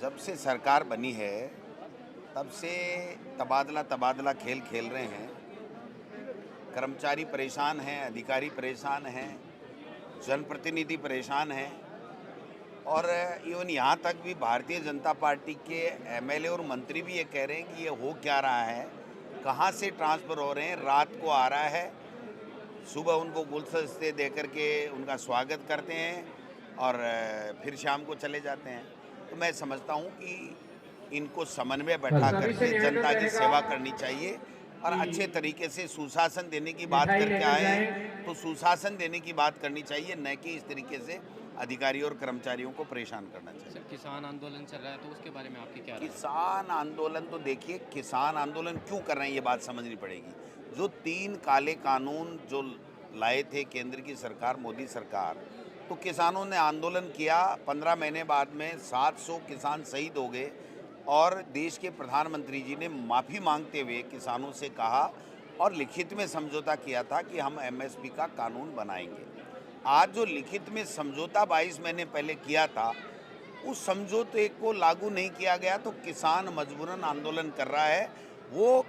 जब से सरकार बनी है तब से तबादला तबादला खेल खेल रहे हैं। कर्मचारी परेशान हैं, अधिकारी परेशान हैं, जनप्रतिनिधि परेशान हैं और इवन यहाँ तक भी भारतीय जनता पार्टी के एमएलए और मंत्री भी ये कह रहे हैं कि ये हो क्या रहा है, कहाँ से ट्रांसफ़र हो रहे हैं। रात को आ रहा है, सुबह उनको गुलदस्ते दे करके उनका स्वागत करते हैं और फिर शाम को चले जाते हैं। तो मैं समझता हूँ कि इनको समन्वय बैठा करके जनता की सेवा करनी चाहिए और अच्छे तरीके से सुशासन देने की बात करके आए तो सुशासन देने की बात करनी चाहिए, न कि इस तरीके से अधिकारियों और कर्मचारियों को परेशान करना चाहिए। सर, किसान आंदोलन चल रहा है तो उसके बारे में आपकी क्या राय है? किसान आंदोलन तो देखिए, किसान आंदोलन क्यों कर रहे हैं ये बात समझनी पड़ेगी। जो 3 काले कानून जो लाए थे केंद्र की सरकार, मोदी सरकार, तो किसानों ने आंदोलन किया। 15 महीने बाद में 700 किसान शहीद हो गए और देश के प्रधानमंत्री जी ने माफ़ी मांगते हुए किसानों से कहा और लिखित में समझौता किया था कि हम एमएसपी का कानून बनाएंगे। आज जो लिखित में समझौता 22 महीने पहले किया था, उस समझौते को लागू नहीं किया गया, तो किसान मजबूरन आंदोलन कर रहा है। वो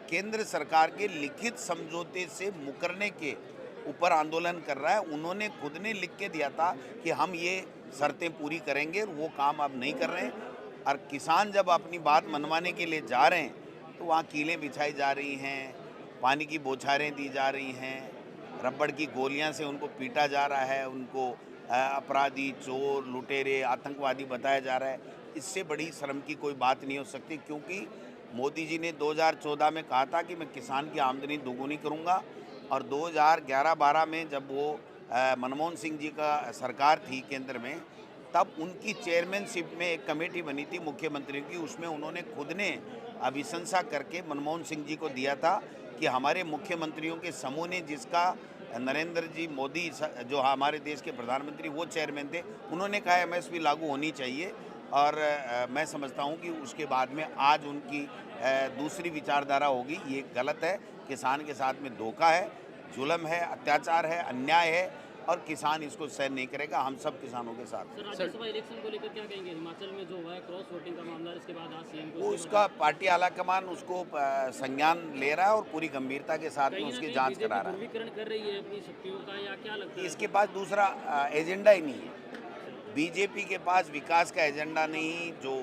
केंद्र सरकार के लिखित समझौते से मुकरने के ऊपर आंदोलन कर रहा है। उन्होंने खुद ने लिख के दिया था कि हम ये शर्तें पूरी करेंगे, और वो काम अब नहीं कर रहे हैं। और किसान जब अपनी बात मनवाने के लिए जा रहे हैं तो वहाँ कीलें बिछाई जा रही हैं, पानी की बौछारें दी जा रही हैं, रबड़ की गोलियां से उनको पीटा जा रहा है, उनको अपराधी, चोर, लुटेरे, आतंकवादी बताया जा रहा है। इससे बड़ी शर्म की कोई बात नहीं हो सकती, क्योंकि मोदी जी ने 2014 में कहा था कि मैं किसान की आमदनी दोगुनी करूंगा, और 2011-12 में जब वो मनमोहन सिंह जी का सरकार थी केंद्र में, तब उनकी चेयरमैनशिप में एक कमेटी बनी थी मुख्यमंत्री की। उसमें उन्होंने खुद ने अभिशंसा करके मनमोहन सिंह जी को दिया था कि हमारे मुख्यमंत्रियों के समूह ने, जिसका नरेंद्र जी मोदी जो हमारे देश के प्रधानमंत्री वो चेयरमैन थे, उन्होंने कहा एमएसपी लागू होनी चाहिए। और मैं समझता हूँ कि उसके बाद में आज उनकी दूसरी विचारधारा होगी। ये गलत है, किसान के साथ में धोखा है, जुल्म है, अत्याचार है, अन्याय है, और किसान इसको सहन नहीं करेगा। हम सब किसानों के साथ। सर, राज्यसभा इलेक्शन को लेकर क्या कहेंगे? हिमाचल में जो हुआ है क्रॉस वोटिंग का मामला, इसके बाद आज सीएम को वो उसका पार्टी आलाकमान उसको संज्ञान ले रहा है और पूरी गंभीरता के साथ में उसकी जांच करा रहा है। ध्रुवीकरण कर रही है अपनी शक्तियों का, या क्या लगता है? इसके पास दूसरा एजेंडा ही नहीं है। बीजेपी के पास विकास का एजेंडा नहीं, जो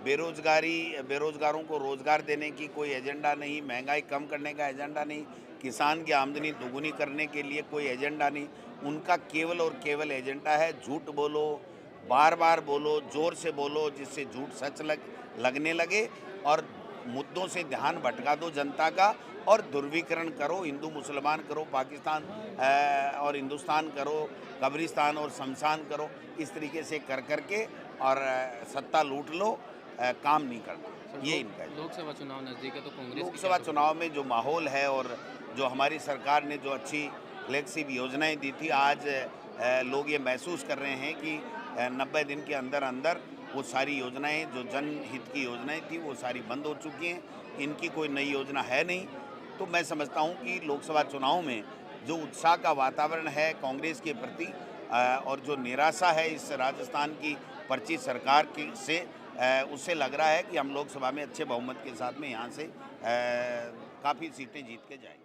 बेरोजगारों को रोजगार देने की कोई एजेंडा नहीं, महंगाई कम करने का एजेंडा नहीं, किसान की आमदनी दोगुनी करने के लिए कोई एजेंडा नहीं। उनका केवल और केवल एजेंडा है झूठ बोलो, बार बार बोलो, जोर से बोलो, जिससे झूठ सच लगने लगे, और मुद्दों से ध्यान भटका दो जनता का, और ध्रुवीकरण करो, हिंदू मुसलमान करो, पाकिस्तान और हिंदुस्तान करो, कब्रिस्तान और शमशान करो। इस तरीके से कर करके और सत्ता लूट लो, काम नहीं करना। ये इनका है। लोकसभा चुनाव नज़दीक है तो कांग्रेस लोकसभा चुनाव में जो माहौल है और जो हमारी सरकार ने जो अच्छी फ्लैगशिप योजनाएं दी थी, आज लोग ये महसूस कर रहे हैं कि 90 दिन के अंदर अंदर वो सारी योजनाएं, जो जनहित की योजनाएं थी, वो सारी बंद हो चुकी हैं। इनकी कोई नई योजना है नहीं। तो मैं समझता हूँ कि लोकसभा चुनाव में जो उत्साह का वातावरण है कांग्रेस के प्रति, और जो निराशा है इस राजस्थान की पर्ची सरकार की से, उससे लग रहा है कि हम लोकसभा में अच्छे बहुमत के साथ में यहाँ से काफ़ी सीटें जीत के जाएंगे।